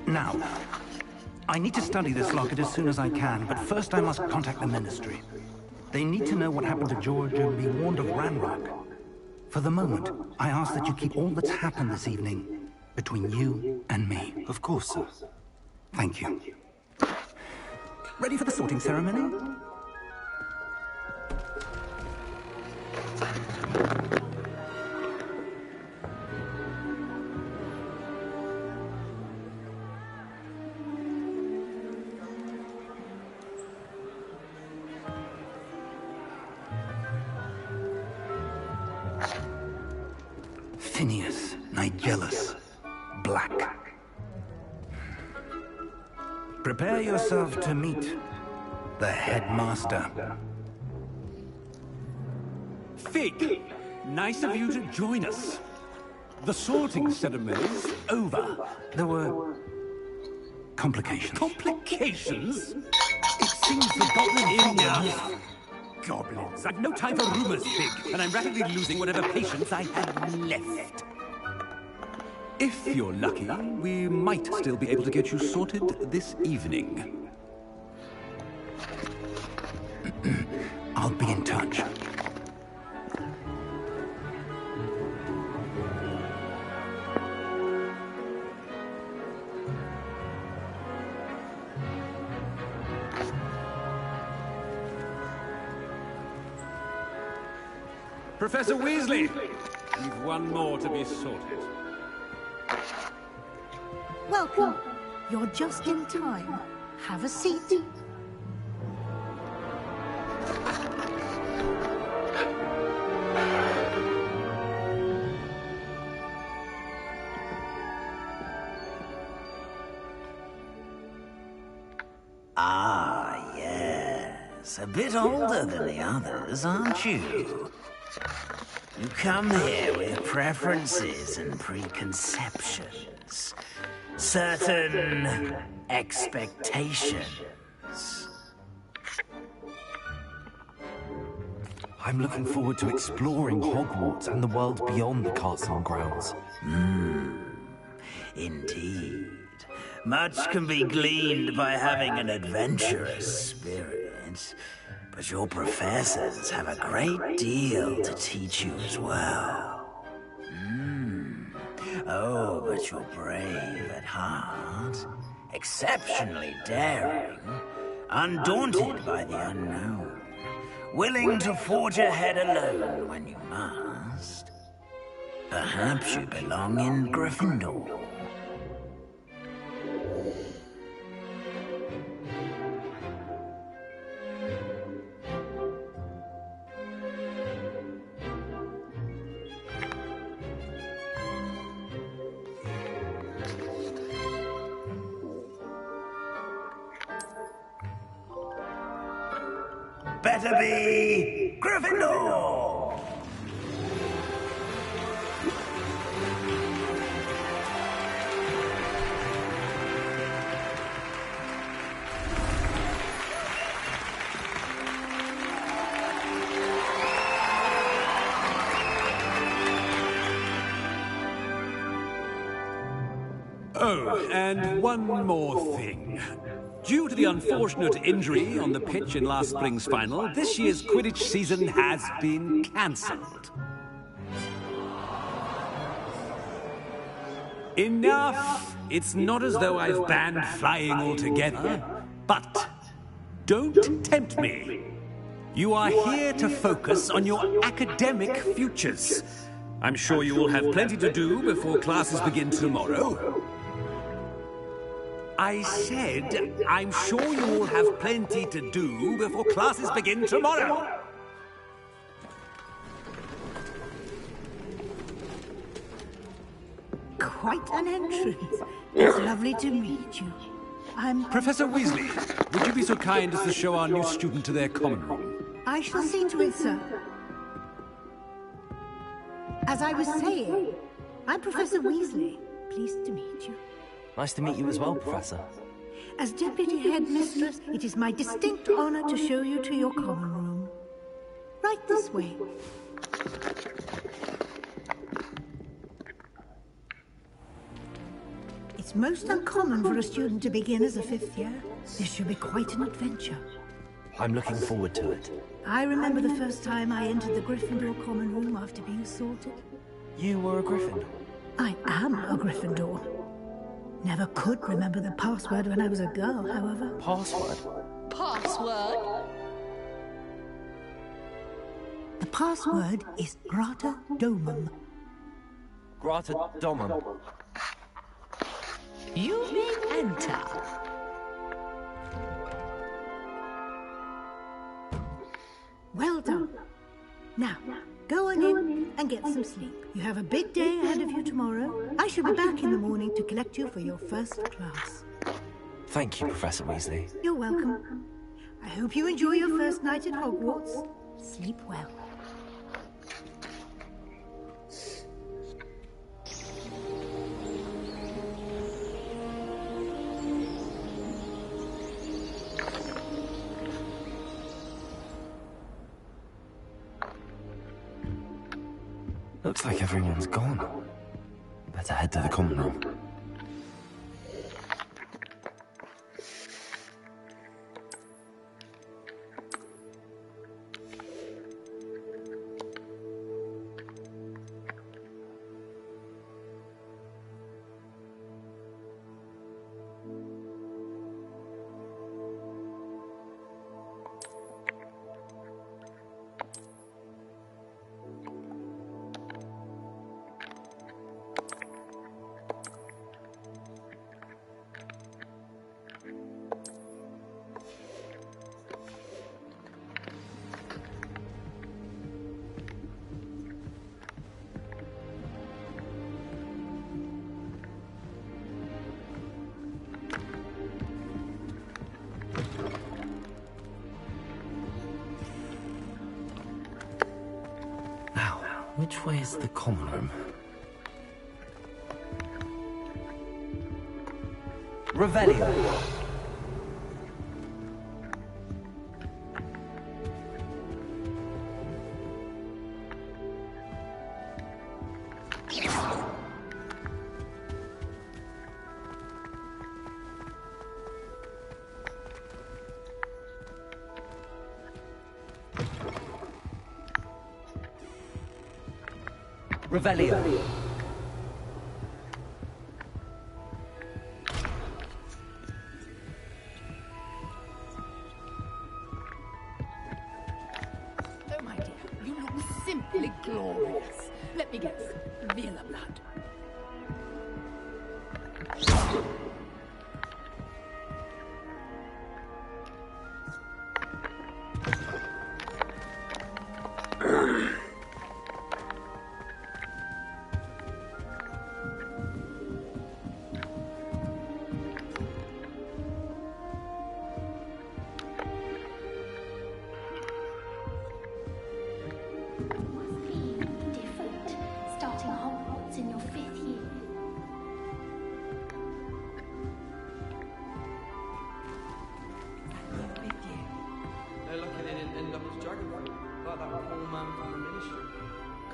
Now, I need to study this locket as soon as I can, but first I must contact the Ministry. They need to know what happened to George and be warned of Ranrock. For the moment, I ask that you keep all that's happened this evening between you and me. Of course, sir. Thank you. Ready for the sorting ceremony? Phineas, Nigellus, Black. Prepare yourself to meet the headmaster. Fig, nice of you to join us. The sorting ceremony's over. There were complications. Complications? It seems the goblin... Enough! Goblins. I've no time for rumors, Fig, and I'm rapidly losing whatever patience I have left. If you're lucky, we might still be able to get you sorted this evening. I'll be in touch. Professor Weasley, you've one more to be sorted. Welcome. You're just in time. Have a seat. Ah, yes. A bit older than the others, aren't you? You come here with preferences and preconceptions. Certain expectations. I'm looking forward to exploring Hogwarts and the world beyond the castle and grounds. Indeed. Much can be gleaned by having an adventurous spirit. But your professors have a great deal to teach you as well. Oh, but you're brave at heart, exceptionally daring, undaunted by the unknown, willing to forge ahead alone when you must. Perhaps you belong in Gryffindor. Better be Gryffindor! Oh, and one more thing. Due to the unfortunate injury on the pitch in last spring's final, this year's Quidditch season has been cancelled. Enough! It's not as though I've banned flying altogether, but don't tempt me. You are here to focus on your academic futures. I'm sure you will have plenty to do before classes begin tomorrow. I said, I'm sure you will have plenty to do before classes begin tomorrow. Quite an entrance. It's lovely to meet you. I'm... Professor Weasley, would you be so kind as to show our new student to their common room? I shall see to it, sir. As I was saying, I'm Professor Weasley. Pleased to meet you. Nice to meet you as well, Professor. As Deputy Headmistress, it is my distinct honor to show you to your common room. Right this way. It's most uncommon for a student to begin as a 5th year. This should be quite an adventure. I'm looking forward to it. I remember the first time I entered the Gryffindor common room after being sorted. You were a Gryffindor? I am a Gryffindor. Never could remember the password when I was a girl, however. Password? Password? The password is Grata Domum. Grata Domum. You may enter. Well done. Now, go on in and get some sleep. You have a big day ahead of you tomorrow. I shall be back in the morning to collect you for your first class. Thank you, Professor Weasley. You're welcome. I hope you enjoy your first night at Hogwarts. Sleep well. Looks like everyone's gone. Better head to the common room. Which way is the common room? Revelio. Revelio. Oh, my dear, you look simply glorious. Let me guess, Vila blood.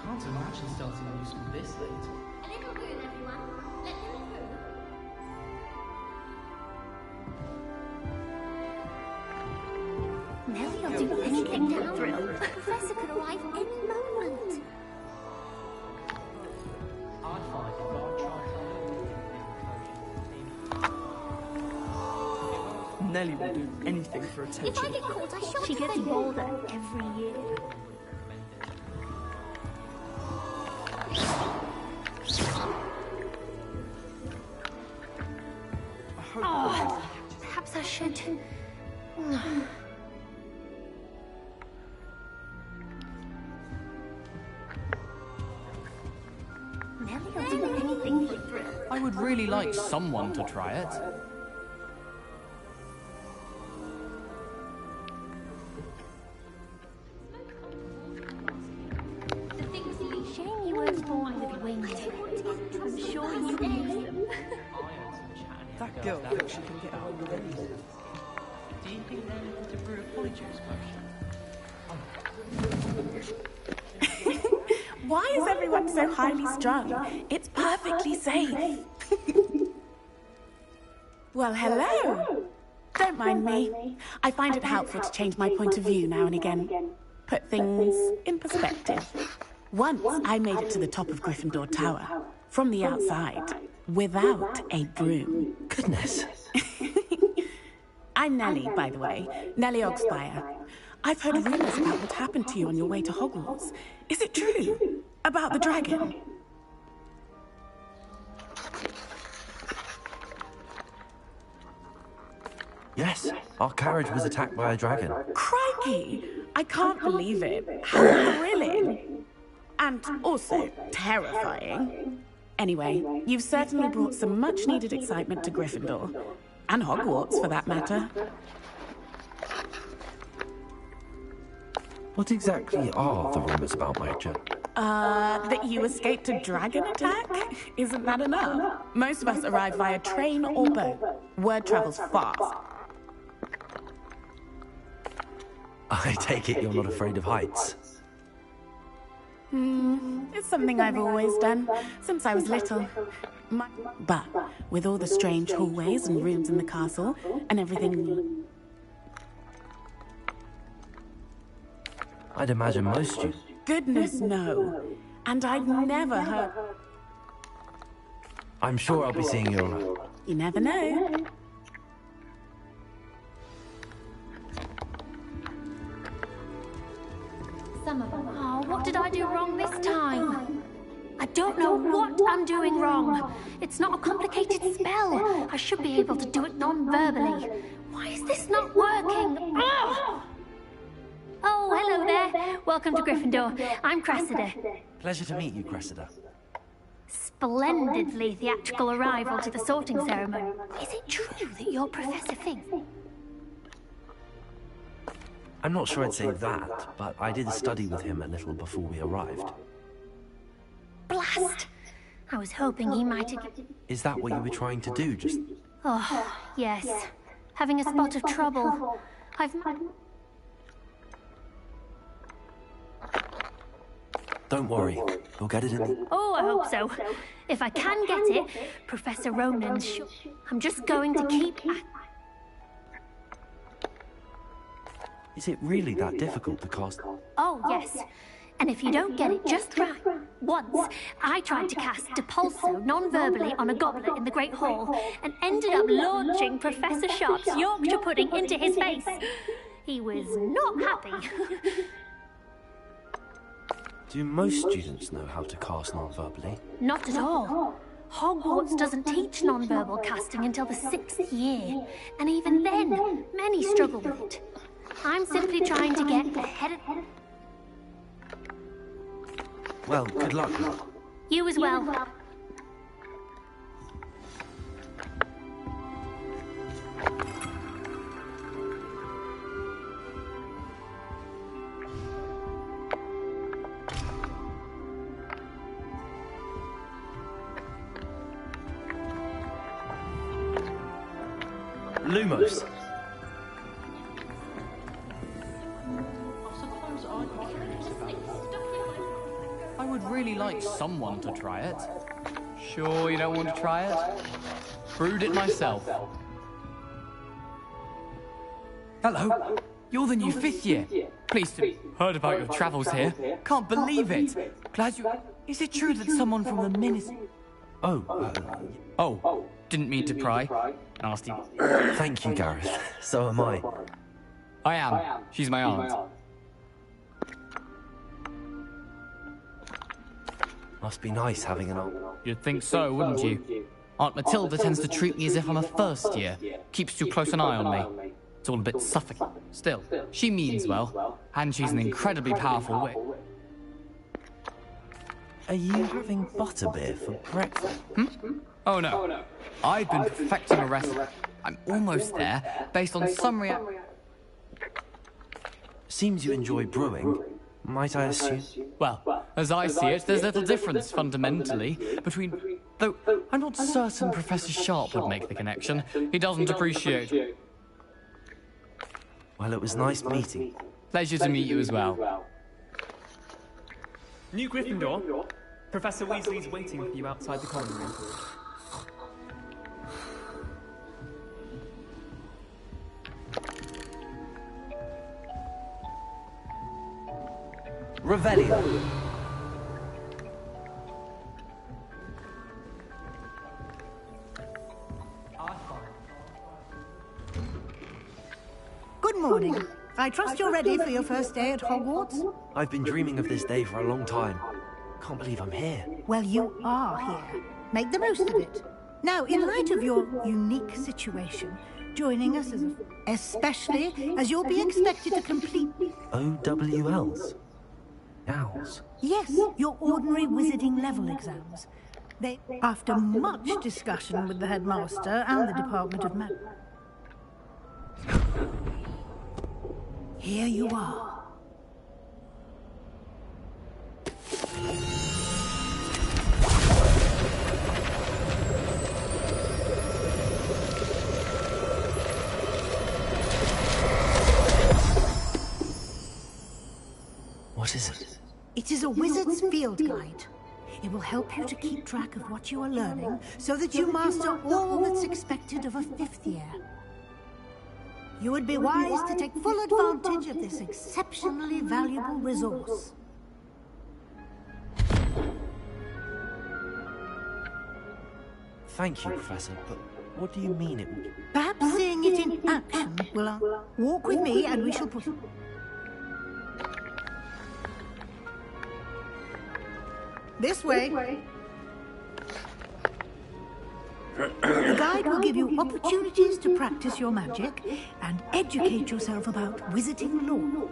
Can't imagine starting a new school this late. A little room, everyone. Let them through. Nellie will do anything now. The professor could arrive any moment. I'd find it, but I'll try to. Nellie will do anything for attention. If I get caught, I shan't. She gets bolder every year. Oh, perhaps I should. Nellie will do anything for thrill. I would really like someone to try it. The things you shame you weren't born with wings. I'm sure you can use them. That girl thinks she can get a hold of anything. Do you think they're looking to brew a polyjuice potion? Why is everyone so highly strung? It's perfectly safe. Well, hello. Don't mind me. I find it helpful to change my point of view now and again. Put things in perspective. Once I made it to the top of Gryffindor Tower, from the outside, without a broom. Goodness. I'm Nellie, by the way. Nellie Ogspire. I've heard rumors about what happened to you on your way to Hogwarts. Is it true? About the dragon? Yes, our carriage was attacked by a dragon. Crikey! I can't believe it. How thrilling! And also terrifying. Anyway, you've certainly brought some much-needed excitement to Gryffindor. And Hogwarts, for that matter. What exactly are the rumors about my journey? That you escaped a dragon attack? Isn't that enough? Most of us arrive via train or boat. Word travels fast. I take it you're not afraid of heights. It's something I've always done, since I was little. But with all the strange hallways and rooms in the castle, and everything... I'd imagine most students... Goodness, no. And I'd never heard... I'm sure I'll be seeing you around. You never know. Oh, what did I do wrong this time? I don't know what I'm doing wrong. It's not a complicated spell. I should be able to do it non-verbally. Why is this not working? Ugh! Oh, hello there. Welcome to Gryffindor. I'm Cressida. Pleasure to meet you, Cressida. Splendidly theatrical arrival to the sorting ceremony. Is it true that you're Professor Fink? I'm not sure I'd say that, but I did study with him a little before we arrived. Blast! I was hoping he might have... Is that what you were trying to do, just... Oh, yes. Having a spot of trouble. I've... Don't worry, you'll get it in the... Oh, I hope so. If I can get it, Professor Ronan's sure... I'm just going to keep... Is it really that difficult to cast? Oh, yes. And if you don't get it just right... Once, I tried to cast Depulso non-verbally on a goblet in the Great Hall and ended up launching Professor Sharp's Yorkshire pudding into his face. He was not happy. Do most students know how to cast non-verbally? Not at all. Hogwarts doesn't teach non-verbal casting until the 6th year. And even then, many struggle with it. I'm simply trying to get ahead of... Well, good luck. You as well. Lumos. I would really like someone to try it. Sure you don't want to try it? Brewed it myself. Hello. You're the new 5th year. Pleased to... Heard about your travels here. Can't believe it. Glad you... Is it true that someone from the ministry... Oh, didn't mean to pry. Nasty. Thank you, Gareth. So am I. I am. She's my aunt. Must be nice having an aunt. You'd think so, wouldn't you? Aunt Matilda tends to treat me as if I'm a first year. Keeps too close an eye on me. It's all a bit suffocating. Still, she means well, and she's an incredibly powerful witch. Are you having butterbeer for breakfast? Oh no. I've been perfecting a recipe. I'm almost there, based on some Seems you enjoy brewing. Might I assume? Well, as I see it, there's little difference fundamentally between... Though I'm not certain Professor Sharp would make the connection. He doesn't appreciate... Well, it was nice meeting. Pleasure to meet you as well. New Gryffindor. Professor Weasley's waiting for you outside the common room. Revelio. Good morning. I trust you're ready for your first day at Hogwarts? I've been dreaming of this day for a long time. Can't believe I'm here. Well, you are here. Make the most of it. Now, in light of your unique situation, joining us especially as you'll be expected to complete... OWLs? Owls? Yes, your ordinary wizarding level exams. They, after much discussion with the headmaster and the Department of Magic... Here you are. What is it? It is a wizard's field guide. It will help you to keep track of what you are learning so that you master all that's expected of a fifth year. You would be wise to take full advantage of this exceptionally valuable resource. Thank you, Professor, but what do you mean it would... Perhaps seeing it in action will... walk with me and we shall put... This way. The guide will give you opportunities to practice your magic and educate yourself about wizarding lore.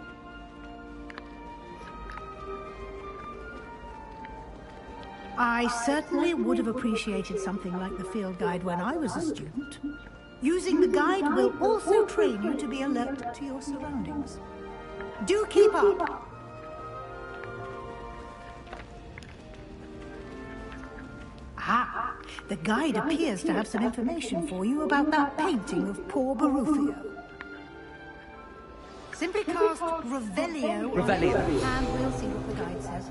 I certainly would have appreciated something like the field guide when I was a student. Using the guide will also train you to be alert to your surroundings. Do keep up! Ah, the guide appears to have some information for you about that painting of poor Barufio. Simply cast Revelio, and we'll see what the guide says.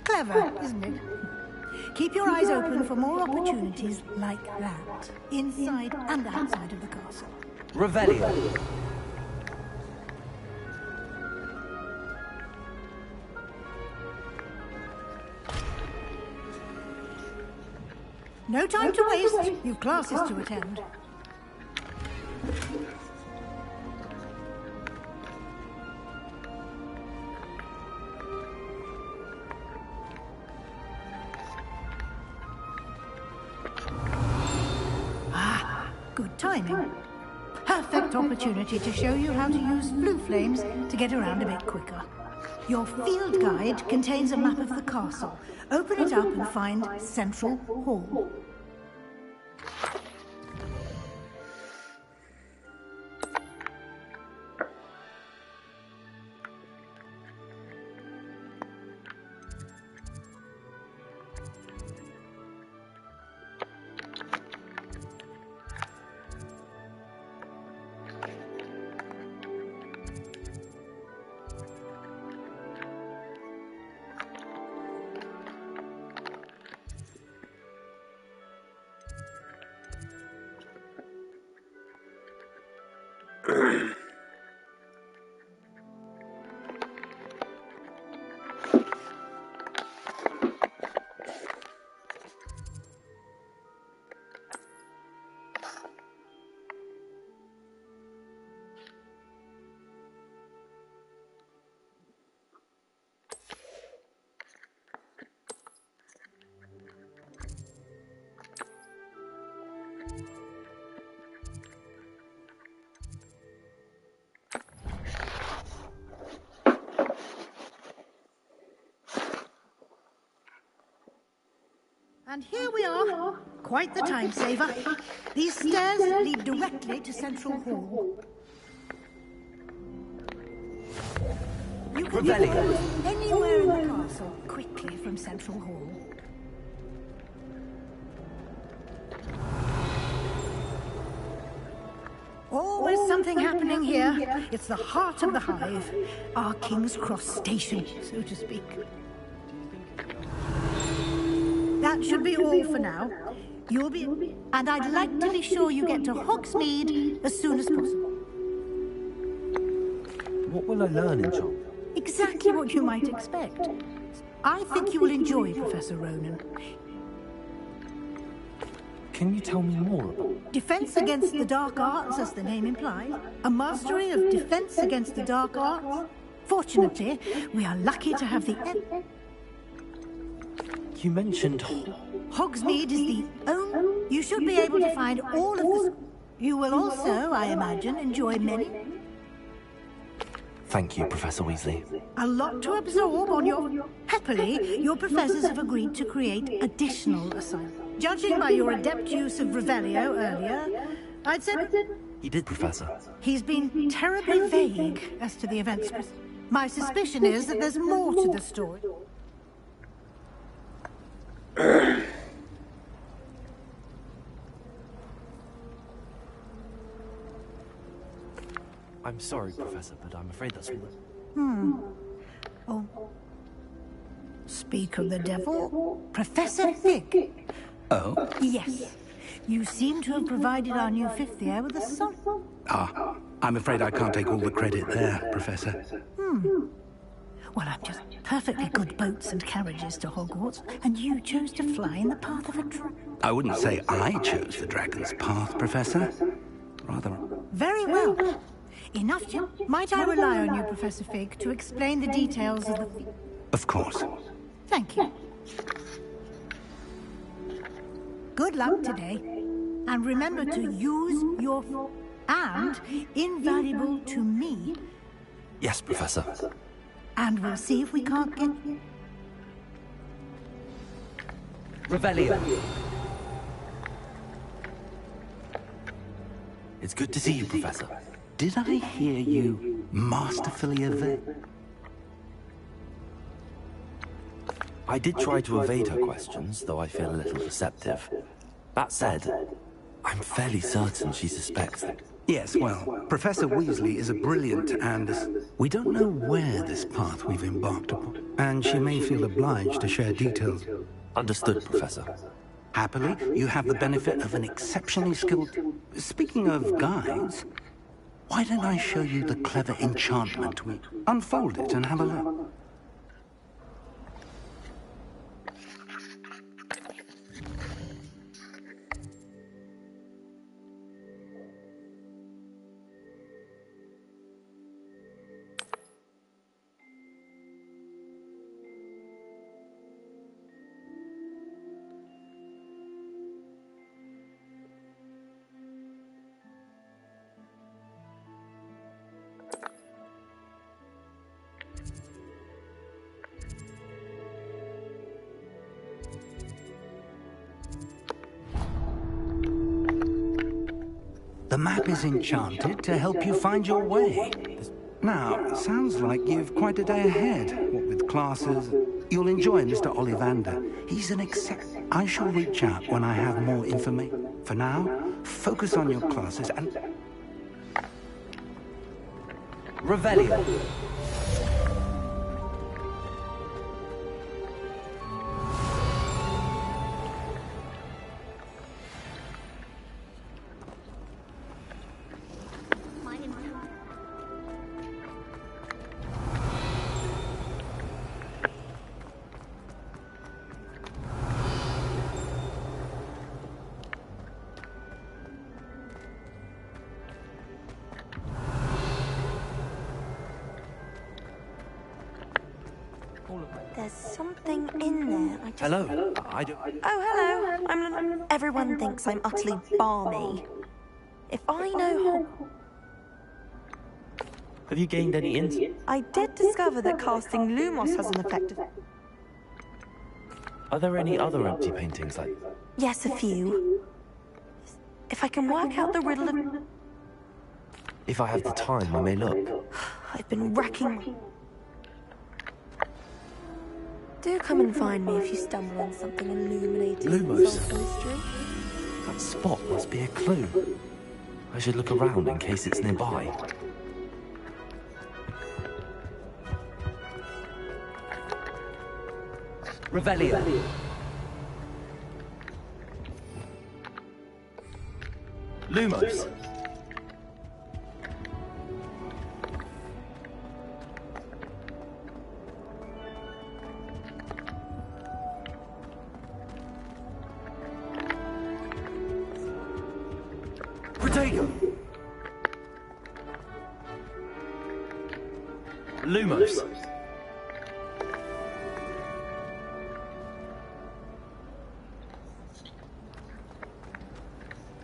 Clever, isn't it? Keep your eyes open for more opportunities like that, inside and outside of the castle. Revelio. No time to waste. You've classes to attend. Good timing. Perfect opportunity to show you how to use blue flames to get around a bit quicker. Your field guide contains a map of the castle. Open it up and find Central Hall. And here we are. Quite the time saver. These stairs lead directly to Central Hall. You can go anywhere in the castle quickly from Central Hall. Always something happening here. It's the heart of the hive. Our King's Cross station, so to speak. That should be all for now. You'll be... And I'd like to be sure you get to Hogsmeade as soon as possible. What will I learn in Chomp? Exactly what you might expect. I think you will enjoy Professor Ronen. Can you tell me more about Defense against the dark arts, as the name implies. A mastery of defense against the dark arts. Fortunately, we are lucky to have the... You mentioned... Hogsmeade is the only... You should be able to find all of the... You will also, I imagine, enjoy many... Thank you, Professor Weasley. A lot to absorb on your... Happily, your professors have agreed to create additional assignments. Judging by your adept use of Revelio earlier, I'd said... He did, Professor. He's been terribly vague as to the events. My suspicion is that there's more to the story. I'm sorry, Professor, but I'm afraid that's all. Oh. Speak of the devil, Professor Fig. Oh? Yes. You seem to have provided our new fifth year with a son. Ah, I'm afraid I can't take all the credit there, Professor. Well, I'm just perfectly good boats and carriages to Hogwarts, and you chose to fly in the path of a dragon. I wouldn't say I chose the dragon's path, Professor. Rather... Very well. Enough to... Might I rely on you, Professor Fig, to explain the details of the... Of course. Thank you. Good luck today. And remember to use your... And invaluable to me. Yes, Professor. And we'll see if we can't get... Revelio. It's good to see you, Professor. Did I hear you masterfully evade? I did try to evade her questions, though I feel a little deceptive. That said, I'm fairly certain she suspects that... Yes, well, Professor Weasley is a brilliant and... We don't know where this path we've embarked upon, and she may feel obliged to share details. Understood, Professor. Happily, you have the benefit of an exceptionally skilled... Speaking of guides, why don't I show you the clever enchantment we... Unfold it and have a look. The map is enchanted to help you find your way. Now, it sounds like you've quite a day ahead, what with classes. You'll enjoy Mr. Ollivander. He's an I shall reach out when I have more information. For now, focus on your classes and... Revelio. There's something in there. I just... Hello. I don't... Oh, hello. Everyone thinks I'm utterly balmy. If I know... Have you gained any insight? I did discover that casting Lumos has an effect of... Are there any other empty paintings like... Yes, a few. If I can work out the riddle of... If I have the time, I may look. I've been racking... Do come and find me if you stumble on something illuminating Lumos. the mystery. That spot must be a clue. I should look around in case it's nearby. Revelio. Lumos. Protego. Lumos.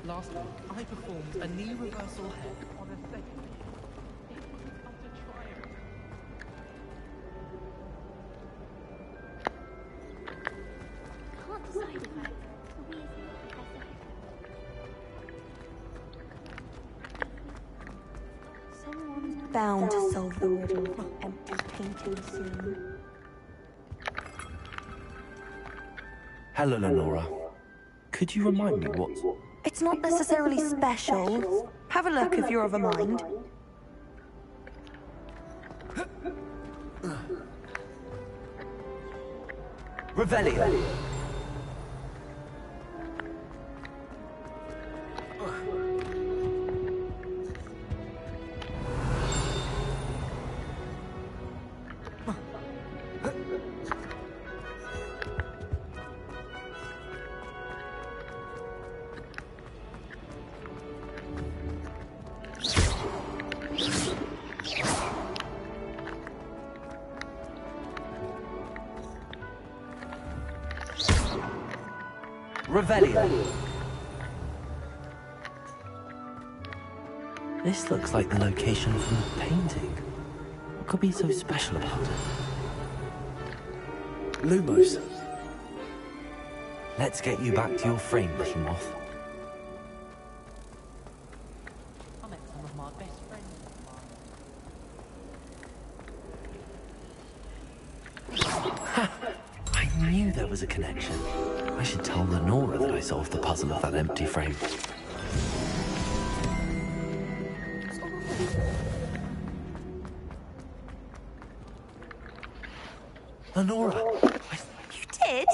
Last week, I performed a knee reversal head on a second. Someone's bound to solve the riddle of the empty painting soon. Hello, Lenora. Could you remind me what... It's not necessarily special. Have a look if you're of a mind. Revelio. Revelio. This looks like the location from the painting. What could be so special about it? Lumos. Let's get you back to your frame, little moth. I met some of my best friends. I knew there was a connection. I should tell Lenora that I solved the puzzle of that empty frame. Lenora! You did?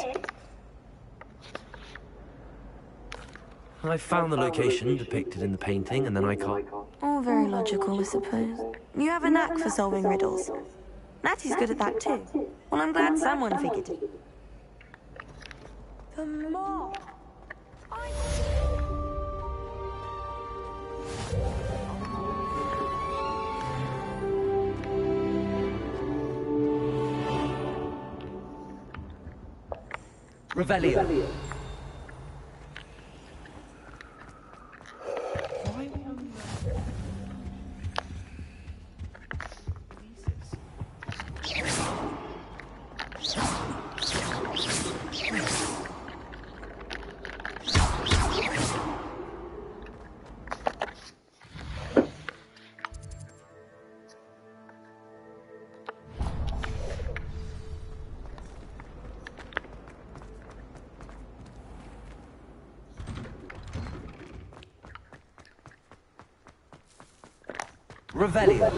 I found the location depicted in the painting, and then I can't... All very logical, I suppose. You have a knack for solving riddles. Natty's good at that too. Well, I'm glad someone figured it. The moth! Revelio. Revelio.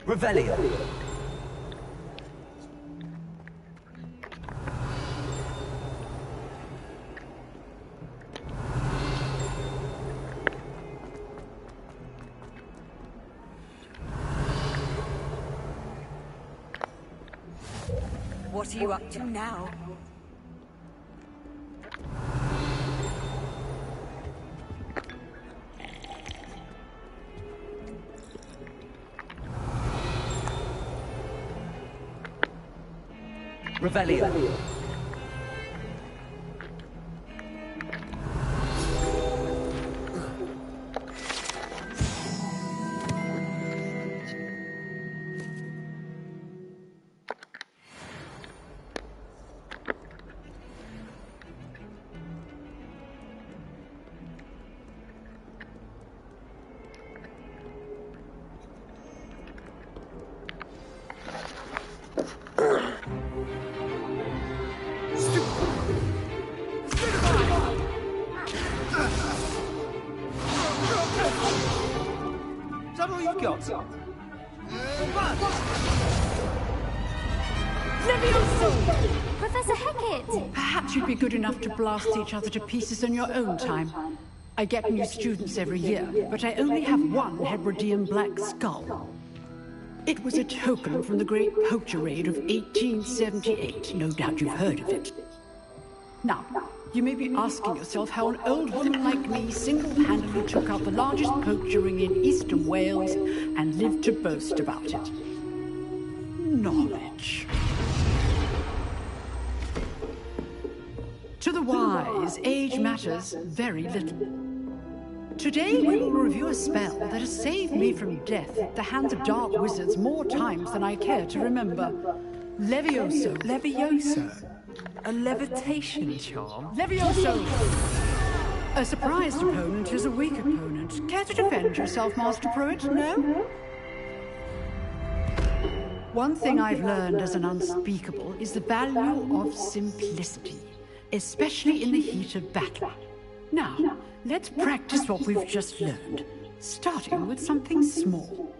Revelio. What are you up to now? Revelio. Is that all you've got? Professor Hecat! Perhaps you'd be good enough to blast each other to pieces in your own time. I get new students every year, but I only have one Hebridean black skull. It was a token from the Great Poacher Raid of 1878. No doubt you've heard of it. Now, you may be asking yourself how an old woman like me single-handedly took out the largest poacher ring in eastern Wales and lived to boast about it. Knowledge. To the wise, age matters very little. Today we will review a spell that has saved me from death at the hands of dark wizards more times than I care to remember. Levioso. Levioso? A levitation charm? Levioso! A surprised opponent is a weak opponent. Care to defend yourself, Master Pruitt? No? One thing I've learned as an unspeakable is the value of simplicity, especially in the heat of battle. Now, let's practice what we've just learned, starting with something small.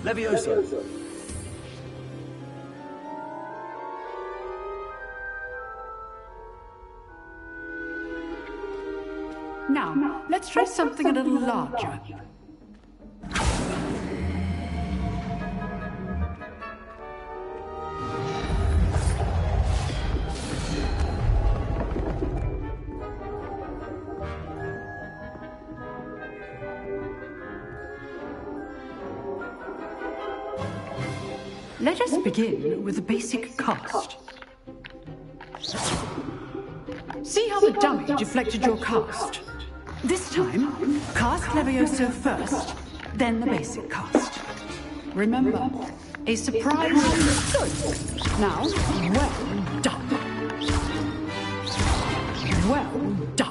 Levioso. Now, let's try something a little larger. Let us begin with a basic cast. See how the dummy deflected your cast? This time, cast Levioso first, then the basic cast. Remember, a surprise. Good. Now, well done. Well done.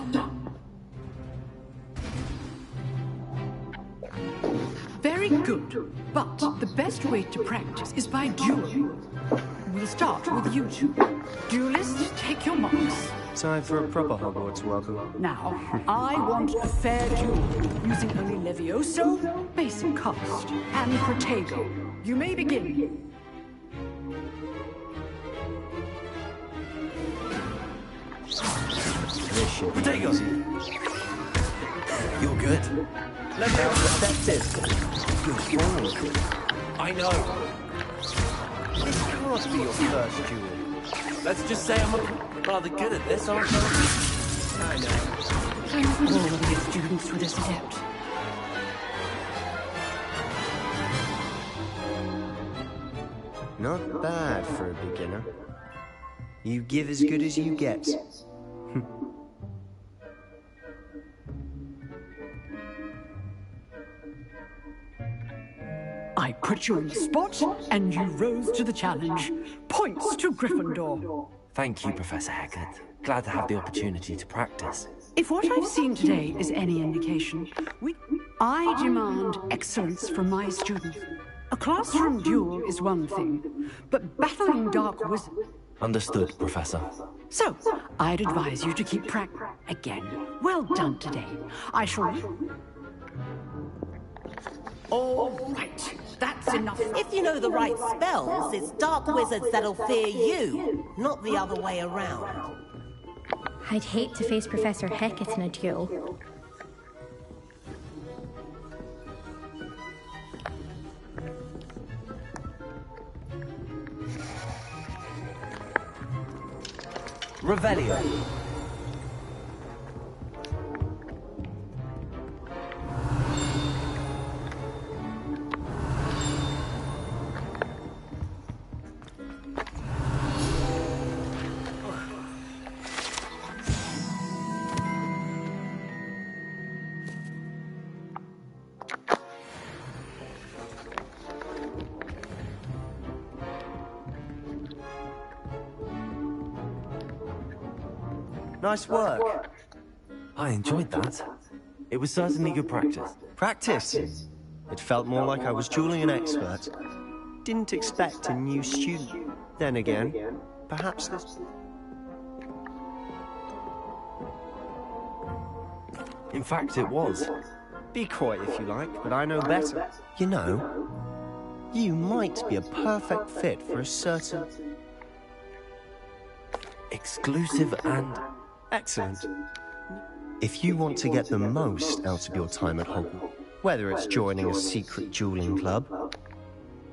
Very good. But the best way to practice is by dueling. We'll start with you two. Duelists, take your marks. Time for a proper Hogwarts welcome. Now, I want a fair duel, using only Levioso, basic cast, and Protego. You may begin. Protego! You're good. Levioso effective. Good forward. I know. This can't be your first duel. Let's just say I'm rather good at this, aren't I? I know. All of your students would this adept. Not bad for a beginner. You give as good as you get. I put you on the spot, and you rose to the challenge. Points to Gryffindor. Thank you, Professor Hecat. Glad to have the opportunity to practice. If what I've seen today is any indication, I demand excellence from my students. A classroom duel is one thing, but battling dark wizards... Understood, Professor. So, I'd advise you to keep again. Well done today. I shall... All right. That's enough. If you know the right spells, it's dark wizards that'll fear you, not the other way around. I'd hate to face Professor Hecat in a duel. Revelio. Nice work. I enjoyed that. It was certainly good practice. Practice? It felt more like I was dueling an expert. Didn't expect a new student. Then again, perhaps this... In fact, it was. Be coy if you like, but I know better. You know, you might be a perfect fit for a certain... Exclusive and... Excellent. If you want to get the most out of your time at Hogwarts, whether it's joining a secret dueling club,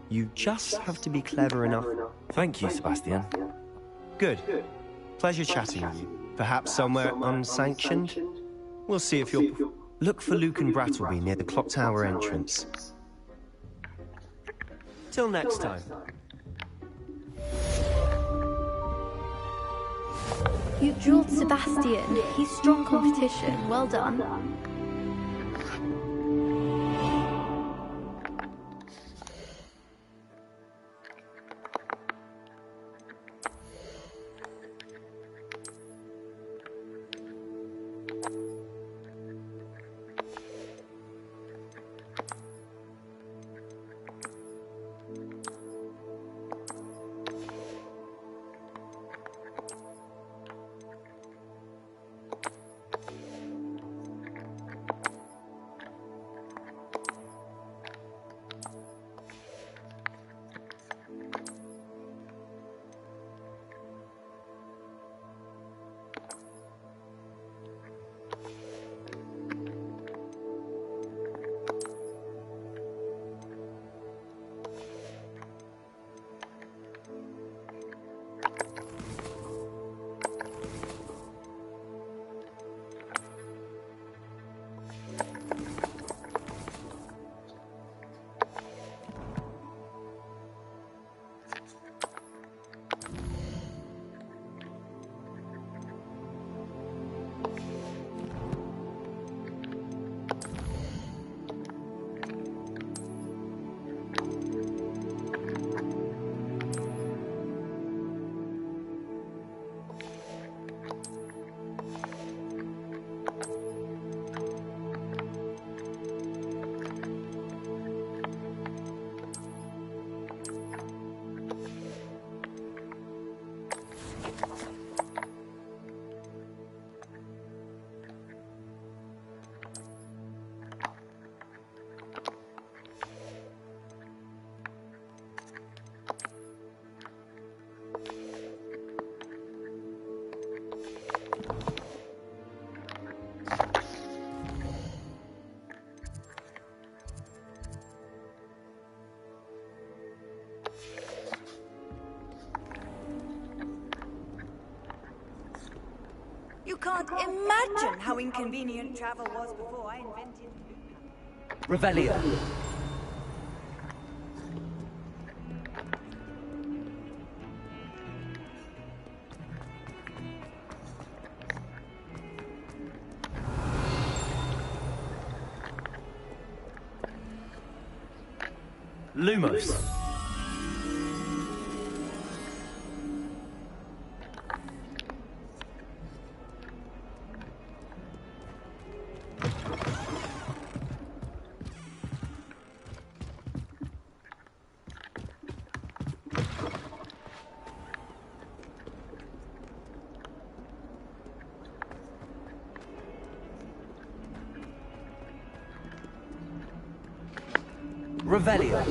you just have to be clever enough. Thank you, Sebastian. Good. Pleasure chatting with you. Perhaps somewhere unsanctioned? We'll see if you're... Look for Luke and Brattleby near the clock tower entrance. Till next time. You dueled Sebastian. He's strong competition. Well done. You can't imagine how inconvenient travel was before I invented Revelio. Lumos. Revelio.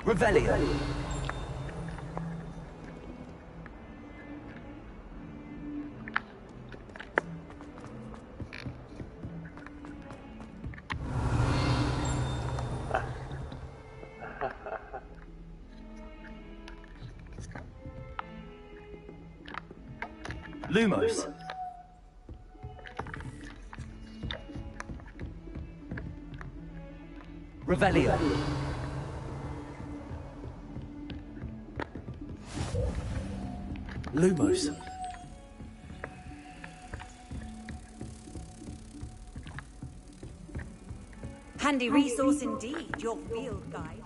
Revelio. Lumos. Revelio. Lumos. Handy resource indeed, your field guide.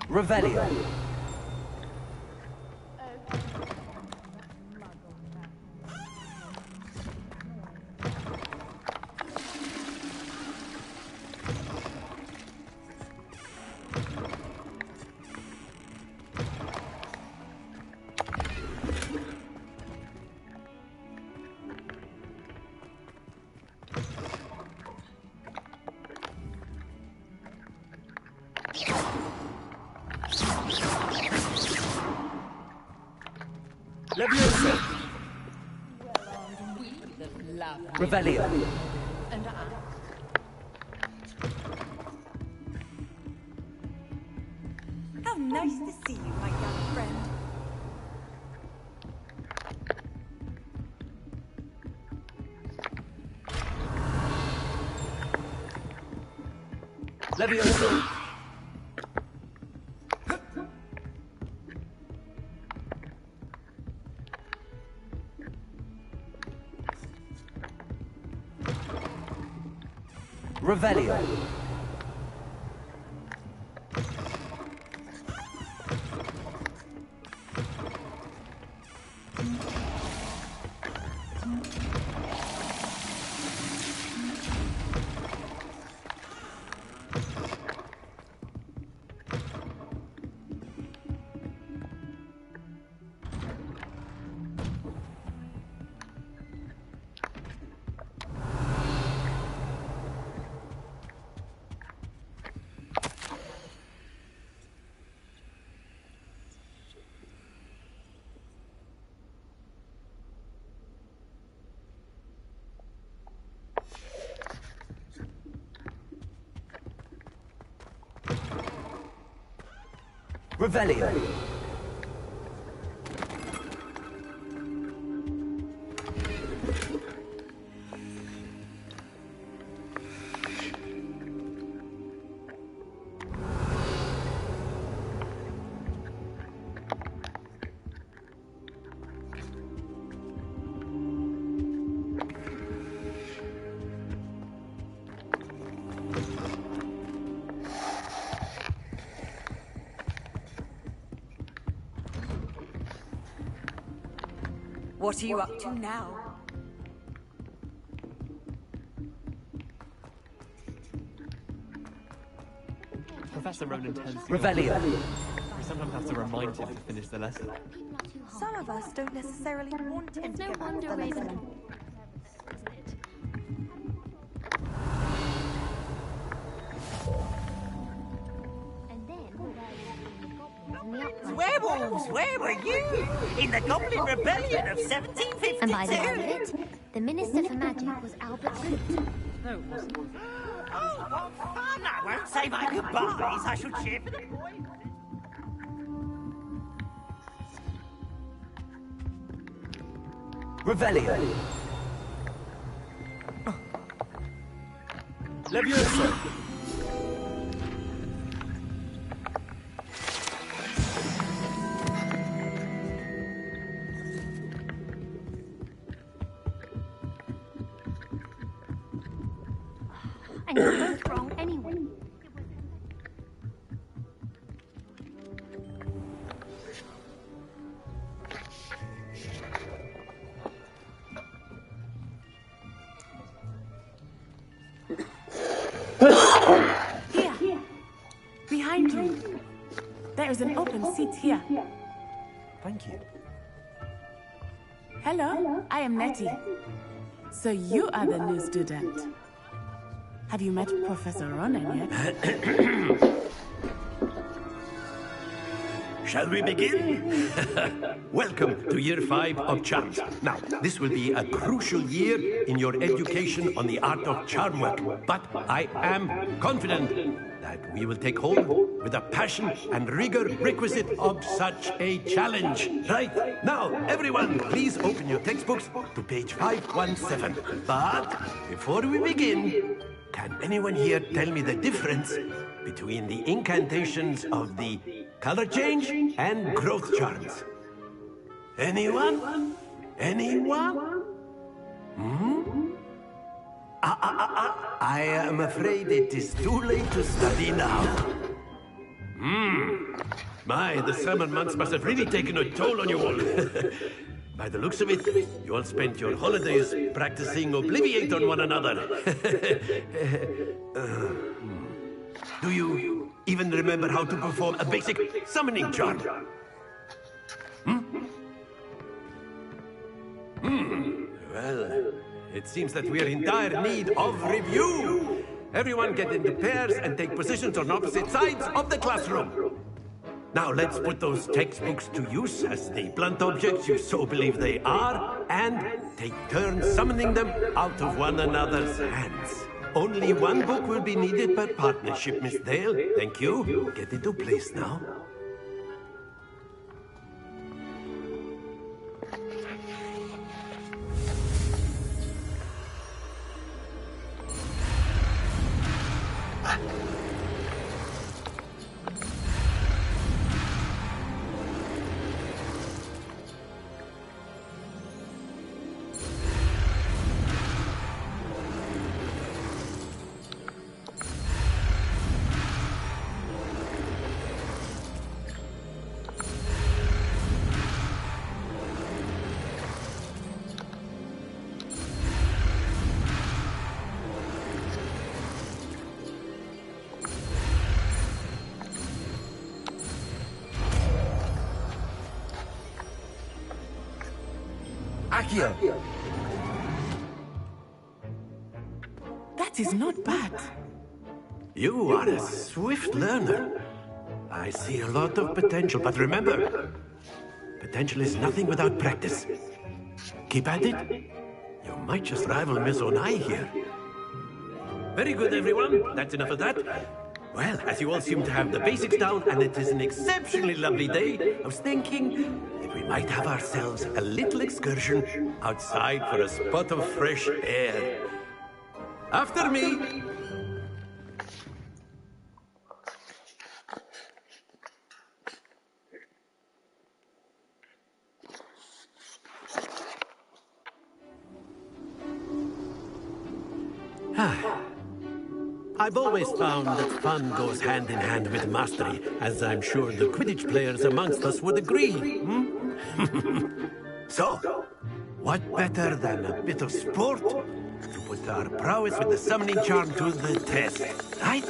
Revelio. Leviosa. Revelio. And How nice to see you, my young friend. Leviosa. Revelio. Revelio. What are you up to now? Professor Ronan turns to Revelio. We sometimes have to remind him to finish the lesson. Some of us don't necessarily want him to No get back to wonder the Raven. lesson. Werewolves, where were you? In the Goblin Rebellion of 1752? And by the way of it, the Minister for Magic was Albert Root. No, it wasn't. Oh, what fun! I won't say my goodbyes. I shall cheer for the boy. Revelio. Leviosa. And you're both wrong anyway. Here. Behind you. There is an open seat here. Thank you. Hello, I am Nettie. So you are the new student. Have you met Professor Ronan yet? Shall we begin? Welcome to Year 5 of Charms. Now, this will be a crucial year in your education on the art of charm work, but I am confident that we will take hold with the passion and rigor requisite of such a challenge. Right, now, everyone, please open your textbooks to page 517. But before we begin, can anyone here tell me the difference between the incantations of the color change and growth charms? Anyone? Anyone? I am afraid it is too late to study now. My, the summer months must have really taken a toll on you all. By the looks of it, you all spent your holidays practicing Obliviate on one another. Do you even remember how to perform a basic summoning charm? Well, it seems that we are in dire need of review. Everyone get into pairs and take positions on opposite sides of the classroom. Now let's put those textbooks to use as the blunt objects you so believe they are, and take turns summoning them out of one another's hands. Only one book will be needed per partnership, Miss Dale. Thank you. Get into place now. Accio. That is not bad. You are a swift learner. I see a lot of potential, but remember, potential is nothing without practice. Keep at it. You might just rival Miss Onai here. Very good, everyone. That's enough of that. Well, as you all seem to have the basics down, and it is an exceptionally lovely day, I was thinking that we might have ourselves a little excursion outside for a spot of fresh air. After me! I've always found that fun goes hand in hand with mastery, as I'm sure the Quidditch players amongst us would agree. So, what better than a bit of sport to put our prowess with the summoning charm to the test, right?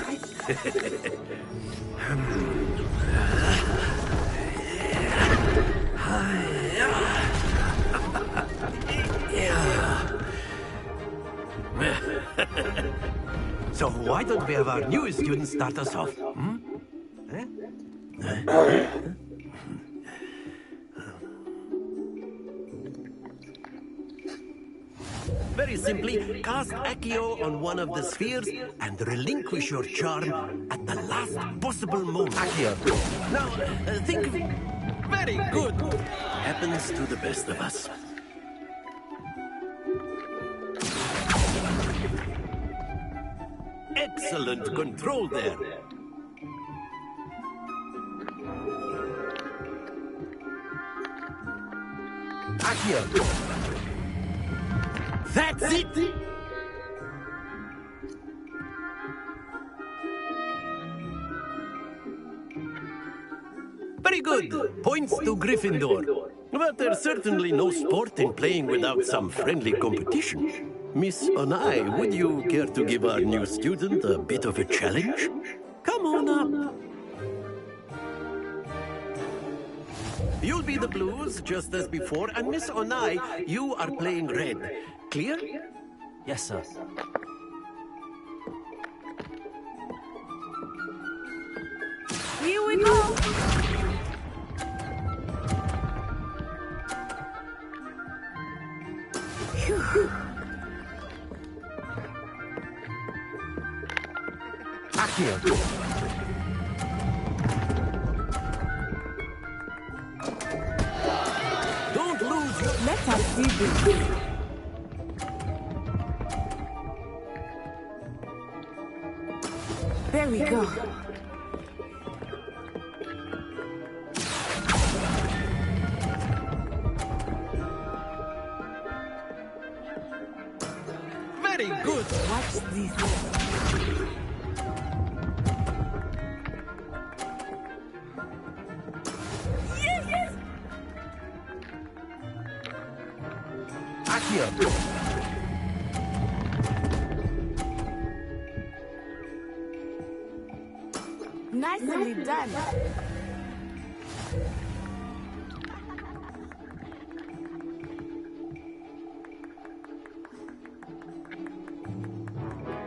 So why don't we have our newest student start us off? Very simply, cast Accio on one of the spheres and relinquish your charm at the last possible moment. Accio. Now, think of... Very good. Happens to the best of us. Excellent control there. Accio. That's it! Very good. Points to Gryffindor. But there's certainly no sport in playing without some friendly competition. Miss Onai, would you care to give our new student a bit of a challenge? Come on up. You'll be the blues, just as before, and Miss Onai, you are playing red. Clear? Yes, sir. Here we go! Accio. Don't lose your... Let us see this. There we go. Very good. Watch this. Yes! Accio. Nicely done.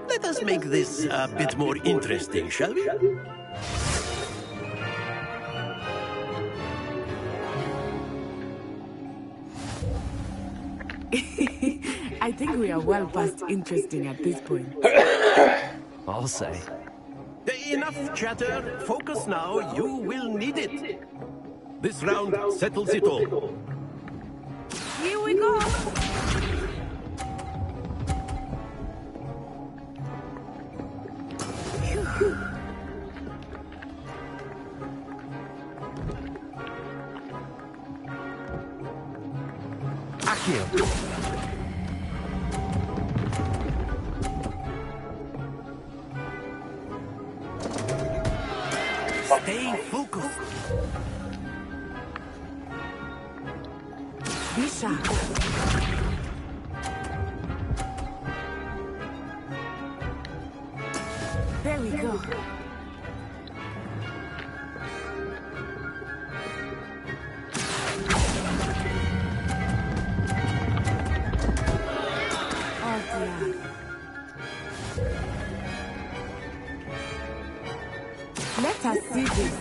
Let us make this a bit more interesting, shall we? I think we are well past interesting at this point. I'll say. Enough chatter. Focus now. You will need it. This round settles it all. Here we go. Accio. Stay focused. Be sharp. There we go. Oh dear. Let us see this.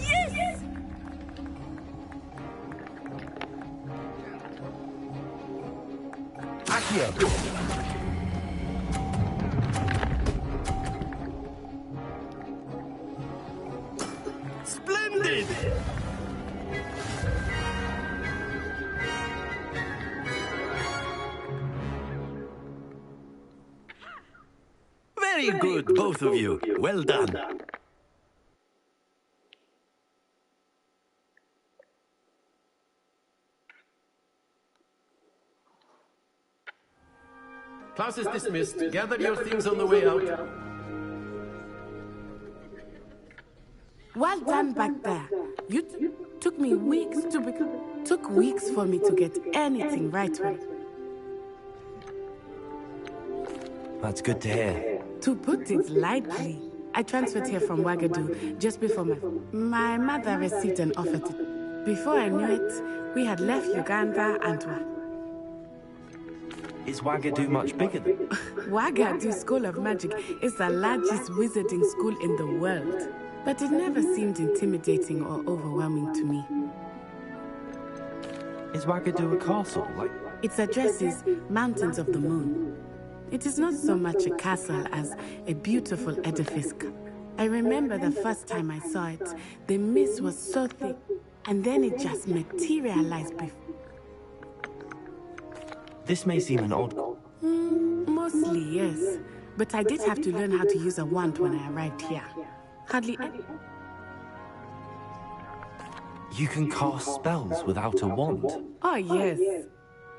Yes! Accio. Splendid! Very good, both of you. Well done. Class is dismissed. Gather your things on the way out. Well done back there. You took me weeks to took weeks for me to get anything right with. That's good to hear. To put it lightly, I transferred here from Wagadu just before my mother received an offer to... Before I knew it, we had left Uganda and... Is Wagadu much bigger than... Wagadu School of Magic is the largest wizarding school in the world. but it never seemed intimidating or overwhelming to me. Is Wagadu a castle, like? Its address is Mountains of the Moon. It is not so much a castle as a beautiful edifice. I remember the first time I saw it, the mist was so thick, and then it just materialized before. This may seem an odd... Mostly, yes. But I did have to learn how to use a wand when I arrived here. Hardly any... You can cast spells without a wand? Oh, yes.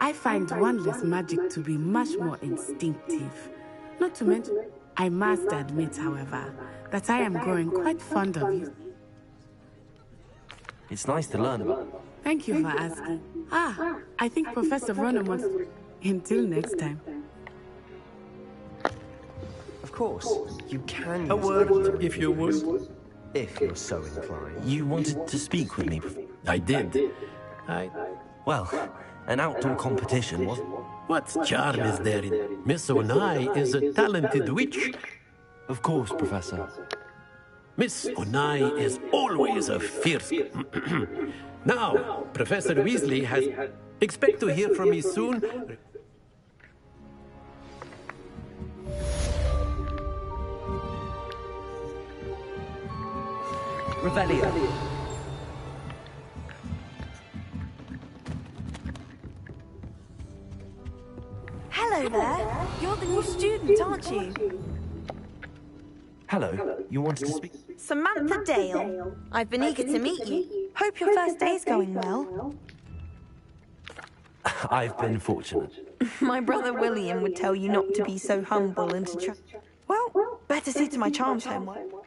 I find wandless magic to be much more instinctive. Not to mention, I must admit, however, that I am growing quite fond of you. It's nice to learn about. Thank you for asking. I think Professor Ronan wants... Until next time. Of course, you can A use word, if you would. if you're so inclined. You wanted to speak with me? I did. Well, an outdoor competition was... What charm is there in... Miss Onai is a talented witch. Of course, Professor. Miss Onai is always a fierce... Now, Professor Weasley has... Expect to hear from me soon. Revelio. Hello there. You're the new student, aren't you? Hello, you wanted to speak? Samantha Dale. I've been eager to meet you. Hope your first day's going well. I've been fortunate. My brother William would tell you not to be so humble and to try... Well, better see to my charms homework.